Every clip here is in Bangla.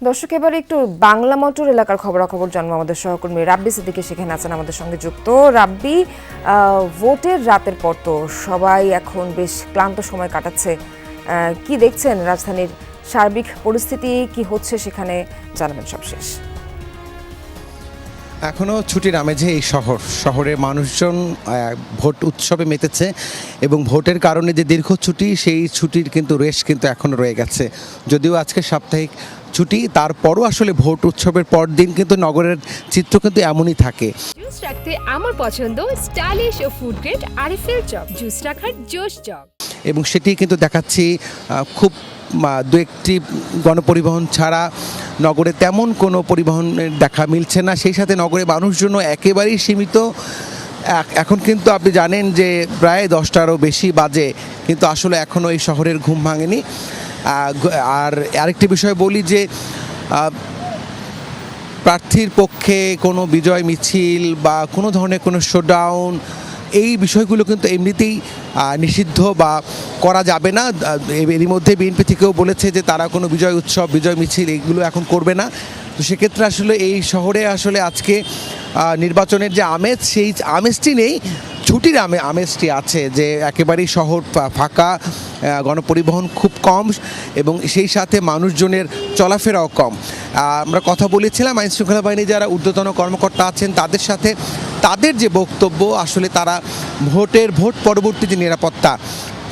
দর্শক এবারে একটু বাংলা মোটর এলাকার খবরাখবর জানবো। আমাদের সহকর্মী রাব্বি সিদ্দিকী সেখানে আছেন আমাদের সঙ্গে যুক্ত। রাব্বি, ভোটের রাতের পর তো সবাই এখন বেশ ক্লান্ত সময় কাটাচ্ছে। কি দেখছেন রাজধানীর সার্বিক পরিস্থিতি, কি হচ্ছে সেখানে জানাবেন সবশেষ। এখনও ছুটির আমেজে এই শহরের মানুষজন ভোট উৎসবে মেতেছে এবং ভোটের কারণে যে দীর্ঘ ছুটি, সেই ছুটির কিন্তু রেশ কিন্তু এখনও রয়ে গেছে। যদিও আজকে সাপ্তাহিক ছুটি, তারপরও আসলে ভোট উৎসবের পর দিন কিন্তু নগরের চিত্র কিন্তু এমনই থাকে। জুস রাখতে আমার পছন্দ স্টাইলিশ ও ফুড গ্রেড আরএফএল চক। জুস রাখার জোশ চক। এবং সেটি কিন্তু দেখাচ্ছি খুব দু একটি গণপরিবহন ছাড়া নগরে তেমন কোনো পরিবহনের দেখা মিলছে না। সেই সাথে নগরে মানুষজন একেবারেই সীমিত। এখন কিন্তু আপনি জানেন যে প্রায় 10টারও বেশি বাজে, কিন্তু আসলে এখনও এই শহরের ঘুম ভাঙেনি। আর আরেকটি বিষয় বলি যে প্রার্থীর পক্ষে কোনো বিজয় মিছিল বা কোনো ধরনের কোনো শোডাউন, এই বিষয়গুলো কিন্তু এমনিতেই নিষিদ্ধ বা করা যাবে না। এরই মধ্যে বিএনপি থেকেও বলেছে যে তারা কোনো বিজয় উৎসব, বিজয় মিছিল এগুলো এখন করবে না। তো সেক্ষেত্রে আসলে এই শহরে আসলে আজকে নির্বাচনের যে আমেজ, সেই আমেজটি নেই, ছুটির আমেজটি আছে। যে একেবারেই শহর ফাঁকা, গণপরিবহন খুব কম এবং সেই সাথে মানুষজনের চলাফেরাও কম। আমরা কথা বলেছিলাম আইনশৃঙ্খলা বাহিনী যারা ঊর্ধ্বতন কর্মকর্তা আছেন তাদের সাথে। তাদের যে বক্তব্য, আসলে তারা ভোট পরবর্তী যে নিরাপত্তা,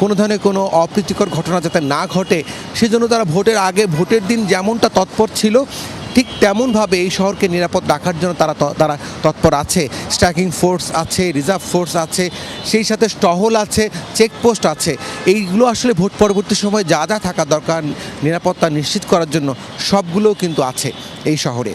কোনো ধরনের কোনো অপ্রীতিকর ঘটনা যাতে না ঘটে, সেজন্য তারা ভোটের আগে, ভোটের দিন যেমনটা তৎপর ছিল, ঠিক তেমনভাবে এই শহরকে নিরাপদ রাখার জন্য তারা তৎপর আছে। স্ট্রাইকিং ফোর্স আছে, রিজার্ভ ফোর্স আছে, সেই সাথে টহল আছে, চেকপোস্ট আছে। এইগুলো আসলে ভোট পরবর্তী সময় যা যা থাকা দরকার নিরাপত্তা নিশ্চিত করার জন্য, সবগুলোও কিন্তু আছে এই শহরে।